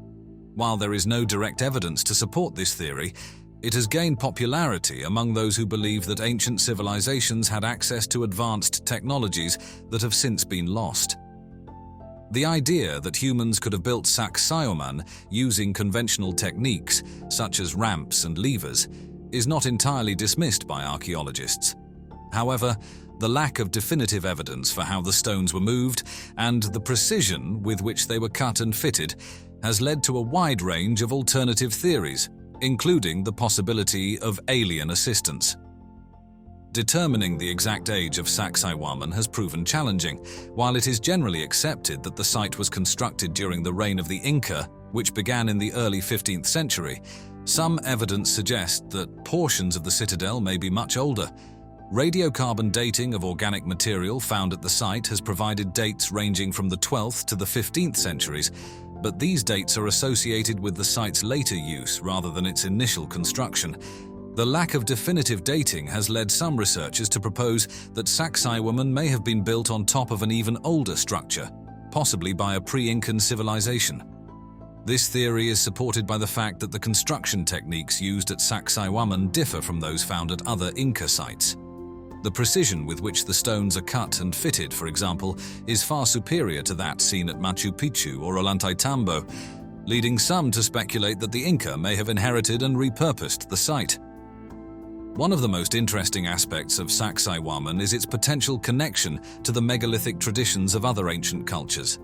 While there is no direct evidence to support this theory, it has gained popularity among those who believe that ancient civilizations had access to advanced technologies that have since been lost. The idea that humans could have built Sacsayhuaman using conventional techniques, such as ramps and levers, is not entirely dismissed by archaeologists. However, the lack of definitive evidence for how the stones were moved and the precision with which they were cut and fitted has led to a wide range of alternative theories, including the possibility of alien assistance. Determining the exact age of Sacsayhuaman has proven challenging. While it is generally accepted that the site was constructed during the reign of the Inca, which began in the early 15th century, some evidence suggests that portions of the citadel may be much older. Radiocarbon dating of organic material found at the site has provided dates ranging from the 12th to the 15th centuries, but these dates are associated with the site's later use rather than its initial construction. The lack of definitive dating has led some researchers to propose that Sacsayhuaman may have been built on top of an even older structure, possibly by a pre-Incan civilization. This theory is supported by the fact that the construction techniques used at Sacsayhuaman differ from those found at other Inca sites. The precision with which the stones are cut and fitted, for example, is far superior to that seen at Machu Picchu or Ollantaytambo, leading some to speculate that the Inca may have inherited and repurposed the site. One of the most interesting aspects of Sacsayhuaman is its potential connection to the megalithic traditions of other ancient cultures.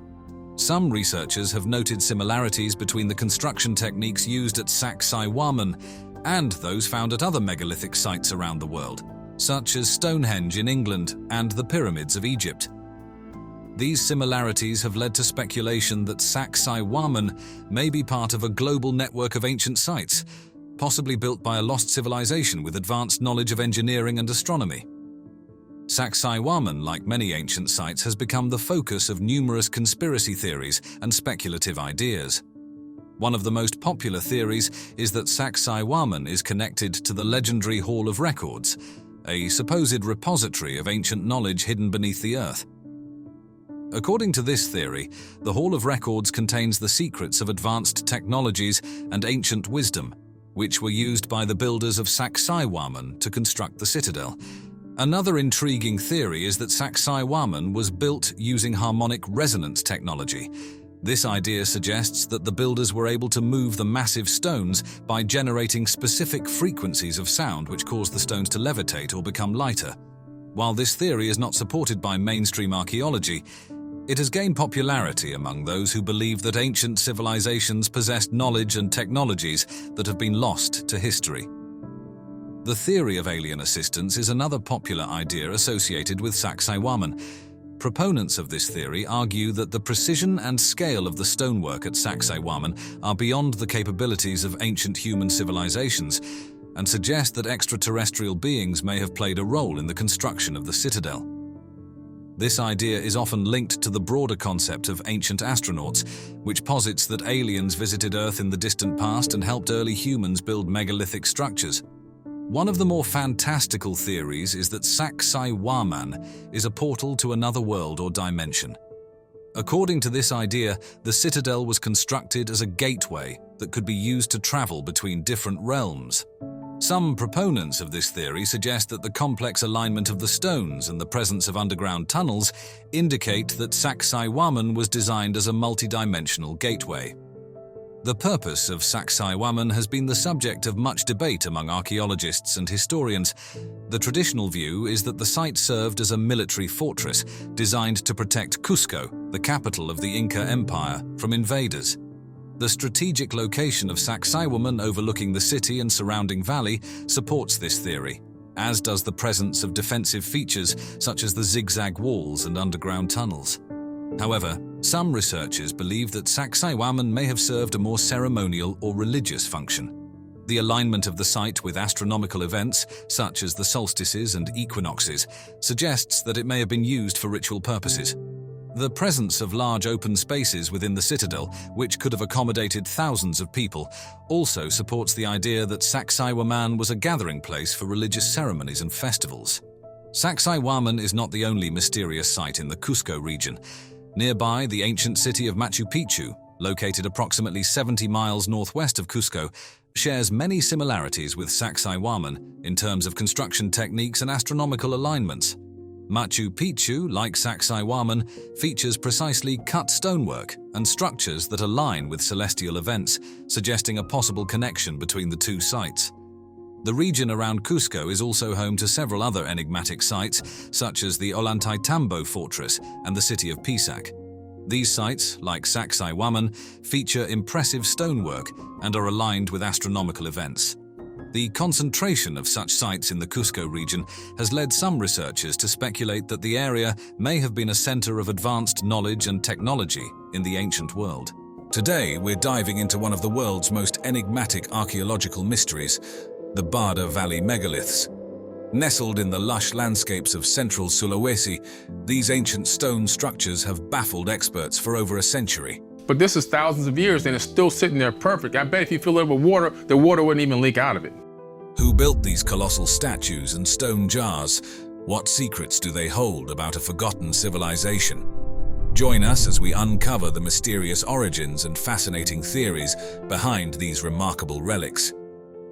Some researchers have noted similarities between the construction techniques used at Sacsayhuaman and those found at other megalithic sites around the world, such as Stonehenge in England and the pyramids of Egypt. These similarities have led to speculation that Sacsayhuaman may be part of a global network of ancient sites, possibly built by a lost civilization with advanced knowledge of engineering and astronomy. Sacsayhuaman, like many ancient sites, has become the focus of numerous conspiracy theories and speculative ideas. One of the most popular theories is that Sacsayhuaman is connected to the legendary Hall of Records, a supposed repository of ancient knowledge hidden beneath the earth. According to this theory, the Hall of Records contains the secrets of advanced technologies and ancient wisdom, which were used by the builders of Sacsayhuaman to construct the citadel. Another intriguing theory is that Sacsayhuaman was built using harmonic resonance technology. This idea suggests that the builders were able to move the massive stones by generating specific frequencies of sound which caused the stones to levitate or become lighter. While this theory is not supported by mainstream archaeology, it has gained popularity among those who believe that ancient civilizations possessed knowledge and technologies that have been lost to history. The theory of alien assistance is another popular idea associated with Sacsayhuaman. Proponents of this theory argue that the precision and scale of the stonework at Sacsayhuaman are beyond the capabilities of ancient human civilizations and suggest that extraterrestrial beings may have played a role in the construction of the citadel. This idea is often linked to the broader concept of ancient astronauts, which posits that aliens visited Earth in the distant past and helped early humans build megalithic structures. One of the more fantastical theories is that Sacsayhuaman is a portal to another world or dimension. According to this idea, the citadel was constructed as a gateway that could be used to travel between different realms. Some proponents of this theory suggest that the complex alignment of the stones and the presence of underground tunnels indicate that Sacsayhuaman was designed as a multidimensional gateway. The purpose of Sacsayhuaman has been the subject of much debate among archaeologists and historians. The traditional view is that the site served as a military fortress designed to protect Cusco, the capital of the Inca Empire, from invaders. The strategic location of Sacsayhuaman overlooking the city and surrounding valley supports this theory, as does the presence of defensive features such as the zigzag walls and underground tunnels. However, some researchers believe that Sacsayhuaman may have served a more ceremonial or religious function. The alignment of the site with astronomical events, such as the solstices and equinoxes, suggests that it may have been used for ritual purposes. The presence of large open spaces within the citadel, which could have accommodated thousands of people, also supports the idea that Sacsayhuaman was a gathering place for religious ceremonies and festivals. Sacsayhuaman is not the only mysterious site in the Cusco region. Nearby, the ancient city of Machu Picchu, located approximately 70 miles northwest of Cusco, shares many similarities with Sacsayhuaman in terms of construction techniques and astronomical alignments. Machu Picchu, like Sacsayhuaman, features precisely cut stonework and structures that align with celestial events, suggesting a possible connection between the two sites. The region around Cusco is also home to several other enigmatic sites, such as the Ollantaytambo fortress and the city of Pisac. These sites, like Sacsayhuaman, feature impressive stonework and are aligned with astronomical events. The concentration of such sites in the Cusco region has led some researchers to speculate that the area may have been a center of advanced knowledge and technology in the ancient world. Today, we're diving into one of the world's most enigmatic archaeological mysteries, the Bada Valley megaliths. Nestled in the lush landscapes of central Sulawesi, these ancient stone structures have baffled experts for over a century. But this is thousands of years and it's still sitting there perfect. I bet if you fill it with water, the water wouldn't even leak out of it. Who built these colossal statues and stone jars? What secrets do they hold about a forgotten civilization? Join us as we uncover the mysterious origins and fascinating theories behind these remarkable relics.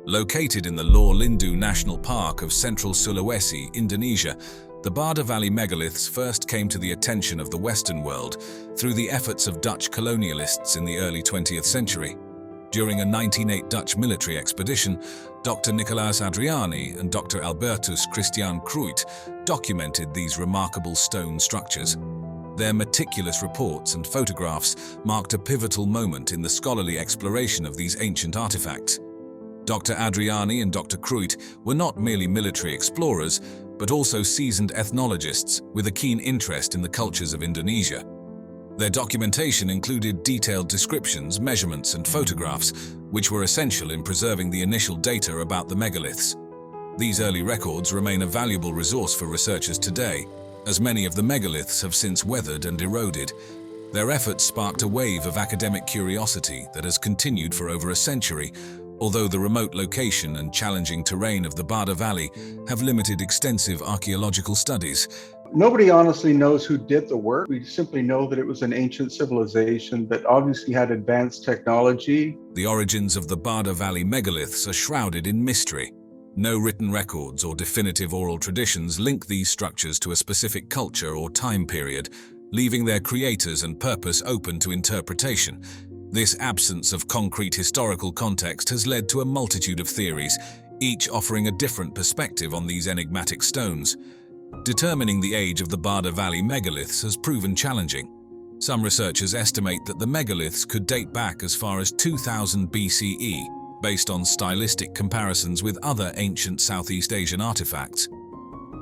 Located in the Lor Lindu National Park of central Sulawesi, Indonesia, the Bada Valley megaliths first came to the attention of the Western world through the efforts of Dutch colonialists in the early 20th century. During a 1908 Dutch military expedition, Dr. Nicolaas Adriani and Dr. Albertus Christian Cruyt documented these remarkable stone structures. Their meticulous reports and photographs marked a pivotal moment in the scholarly exploration of these ancient artifacts. Dr. Adriani and Dr. Cruyt were not merely military explorers, but also seasoned ethnologists with a keen interest in the cultures of Indonesia. Their documentation included detailed descriptions, measurements, and photographs, which were essential in preserving the initial data about the megaliths. These early records remain a valuable resource for researchers today, as many of the megaliths have since weathered and eroded. Their efforts sparked a wave of academic curiosity that has continued for over a century, although the remote location and challenging terrain of the Bada Valley have limited extensive archaeological studies. Nobody honestly knows who did the work. We simply know that it was an ancient civilization that obviously had advanced technology. The origins of the Bada Valley megaliths are shrouded in mystery. No written records or definitive oral traditions link these structures to a specific culture or time period, leaving their creators and purpose open to interpretation. This absence of concrete historical context has led to a multitude of theories, each offering a different perspective on these enigmatic stones. Determining the age of the Bada Valley megaliths has proven challenging. Some researchers estimate that the megaliths could date back as far as 2000 BCE, based on stylistic comparisons with other ancient Southeast Asian artifacts.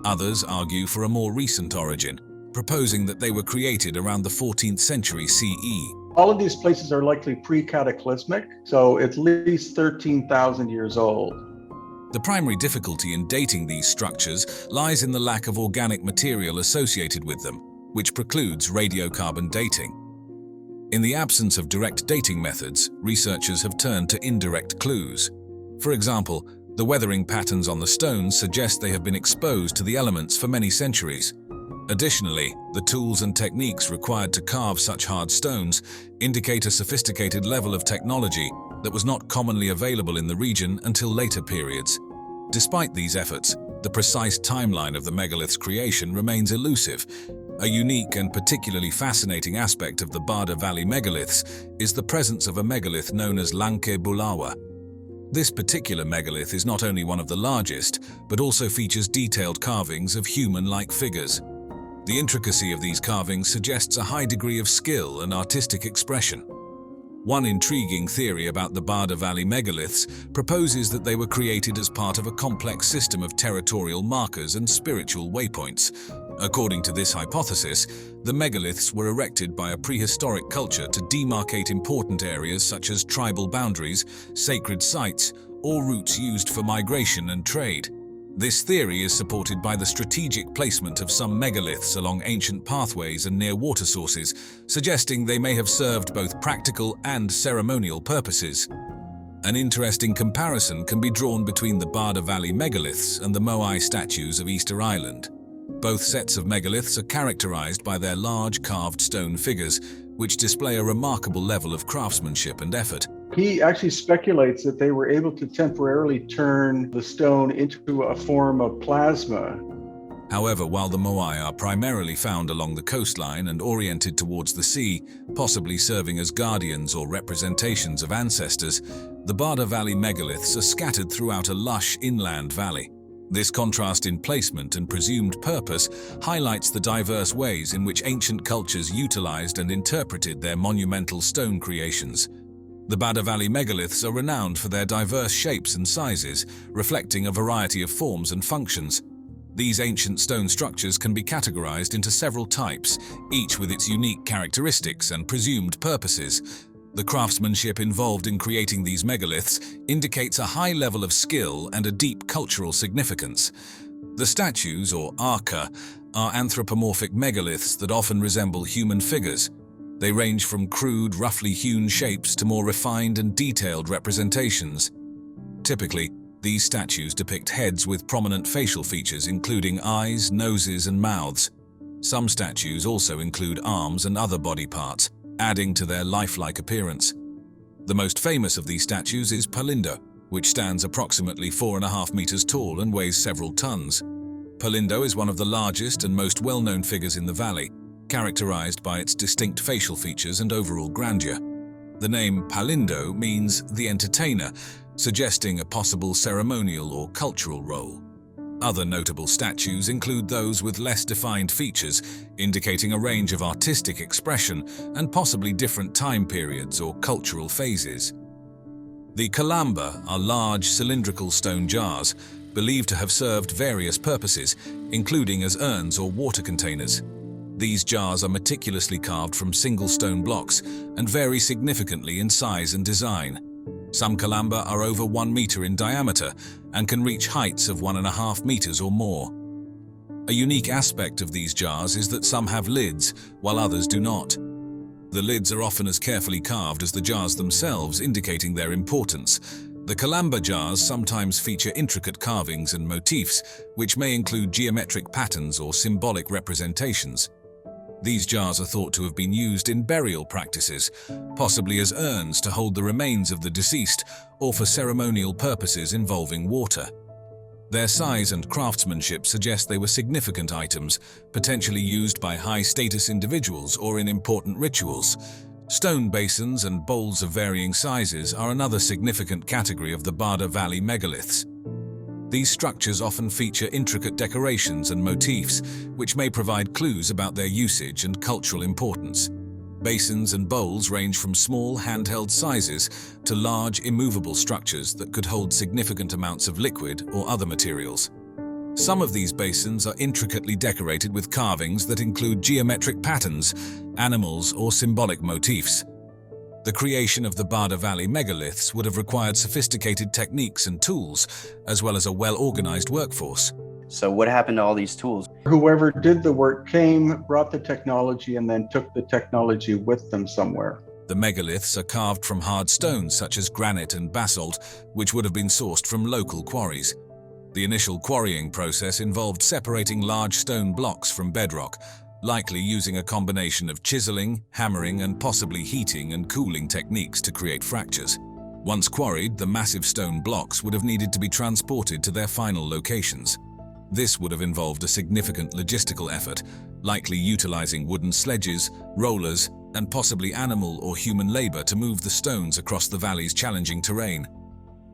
Others argue for a more recent origin, proposing that they were created around the 14th century CE. All of these places are likely pre-cataclysmic, so at least 13,000 years old. The primary difficulty in dating these structures lies in the lack of organic material associated with them, which precludes radiocarbon dating. In the absence of direct dating methods, researchers have turned to indirect clues. For example, the weathering patterns on the stones suggest they have been exposed to the elements for many centuries. Additionally, the tools and techniques required to carve such hard stones indicate a sophisticated level of technology that was not commonly available in the region until later periods. Despite these efforts, the precise timeline of the megalith's creation remains elusive. A unique and particularly fascinating aspect of the Bada Valley megaliths is the presence of a megalith known as Langke Bulawa. This particular megalith is not only one of the largest, but also features detailed carvings of human-like figures. The intricacy of these carvings suggests a high degree of skill and artistic expression. One intriguing theory about the Barda Valley megaliths proposes that they were created as part of a complex system of territorial markers and spiritual waypoints. According to this hypothesis, the megaliths were erected by a prehistoric culture to demarcate important areas such as tribal boundaries, sacred sites, or routes used for migration and trade. This theory is supported by the strategic placement of some megaliths along ancient pathways and near water sources, suggesting they may have served both practical and ceremonial purposes. An interesting comparison can be drawn between the Barda Valley megaliths and the Moai statues of Easter Island. Both sets of megaliths are characterized by their large carved stone figures, which display a remarkable level of craftsmanship and effort. He actually speculates that they were able to temporarily turn the stone into a form of plasma. However, while the Moai are primarily found along the coastline and oriented towards the sea, possibly serving as guardians or representations of ancestors, the Barda Valley megaliths are scattered throughout a lush inland valley. This contrast in placement and presumed purpose highlights the diverse ways in which ancient cultures utilized and interpreted their monumental stone creations. The Barda Valley megaliths are renowned for their diverse shapes and sizes, reflecting a variety of forms and functions. These ancient stone structures can be categorized into several types, each with its unique characteristics and presumed purposes. The craftsmanship involved in creating these megaliths indicates a high level of skill and a deep cultural significance. The statues, or arca, are anthropomorphic megaliths that often resemble human figures. They range from crude, roughly hewn shapes to more refined and detailed representations. Typically, these statues depict heads with prominent facial features including eyes, noses, and mouths. Some statues also include arms and other body parts, adding to their lifelike appearance. The most famous of these statues is Palindo, which stands approximately 4.5 meters tall and weighs several tons. Palindo is one of the largest and most well-known figures in the valley, characterized by its distinct facial features and overall grandeur. The name Palindo means the entertainer, suggesting a possible ceremonial or cultural role. Other notable statues include those with less defined features, indicating a range of artistic expression and possibly different time periods or cultural phases. The kalamba are large cylindrical stone jars, believed to have served various purposes, including as urns or water containers. These jars are meticulously carved from single stone blocks and vary significantly in size and design. Some kalamba are over 1 meter in diameter and can reach heights of 1.5 meters or more. A unique aspect of these jars is that some have lids, while others do not. The lids are often as carefully carved as the jars themselves, indicating their importance. The kalamba jars sometimes feature intricate carvings and motifs, which may include geometric patterns or symbolic representations. These jars are thought to have been used in burial practices, possibly as urns to hold the remains of the deceased or for ceremonial purposes involving water. Their size and craftsmanship suggest they were significant items, potentially used by high-status individuals or in important rituals. Stone basins and bowls of varying sizes are another significant category of the Barda Valley megaliths. These structures often feature intricate decorations and motifs, which may provide clues about their usage and cultural importance. Basins and bowls range from small handheld sizes to large immovable structures that could hold significant amounts of liquid or other materials. Some of these basins are intricately decorated with carvings that include geometric patterns, animals, or symbolic motifs. The creation of the Barda Valley megaliths would have required sophisticated techniques and tools, as well as a well-organized workforce. So what happened to all these tools? Whoever did the work came, brought the technology, and then took the technology with them somewhere. The megaliths are carved from hard stones such as granite and basalt, which would have been sourced from local quarries. The initial quarrying process involved separating large stone blocks from bedrock, likely using a combination of chiseling, hammering, and possibly heating and cooling techniques to create fractures. Once quarried, the massive stone blocks would have needed to be transported to their final locations. This would have involved a significant logistical effort, likely utilizing wooden sledges, rollers, and possibly animal or human labor to move the stones across the valley's challenging terrain.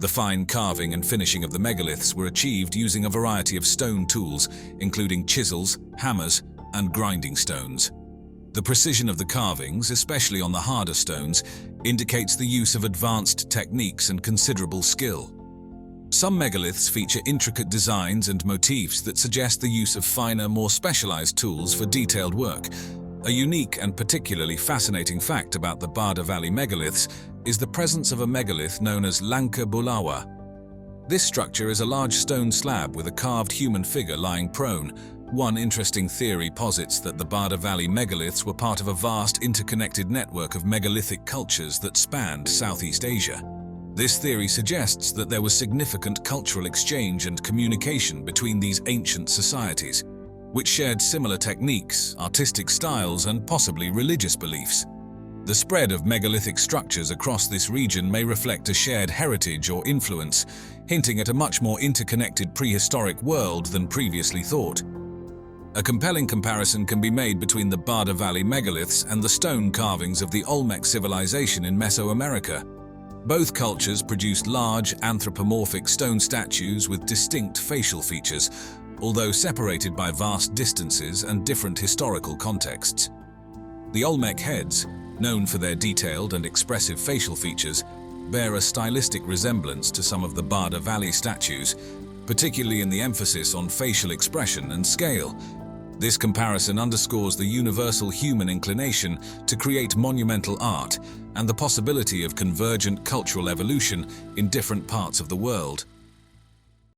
The fine carving and finishing of the megaliths were achieved using a variety of stone tools, including chisels, hammers, and grinding stones. The precision of the carvings, especially on the harder stones, indicates the use of advanced techniques and considerable skill. Some megaliths feature intricate designs and motifs that suggest the use of finer, more specialized tools for detailed work. A unique and particularly fascinating fact about the Barda Valley megaliths is the presence of a megalith known as Lanka Bulawa. This structure is a large stone slab with a carved human figure lying prone. One interesting theory posits that the Barda Valley megaliths were part of a vast interconnected network of megalithic cultures that spanned Southeast Asia. This theory suggests that there was significant cultural exchange and communication between these ancient societies, which shared similar techniques, artistic styles, and possibly religious beliefs. The spread of megalithic structures across this region may reflect a shared heritage or influence, hinting at a much more interconnected prehistoric world than previously thought. A compelling comparison can be made between the Barda Valley megaliths and the stone carvings of the Olmec civilization in Mesoamerica. Both cultures produced large, anthropomorphic stone statues with distinct facial features, although separated by vast distances and different historical contexts. The Olmec heads, known for their detailed and expressive facial features, bear a stylistic resemblance to some of the Barda Valley statues, particularly in the emphasis on facial expression and scale. This comparison underscores the universal human inclination to create monumental art and the possibility of convergent cultural evolution in different parts of the world.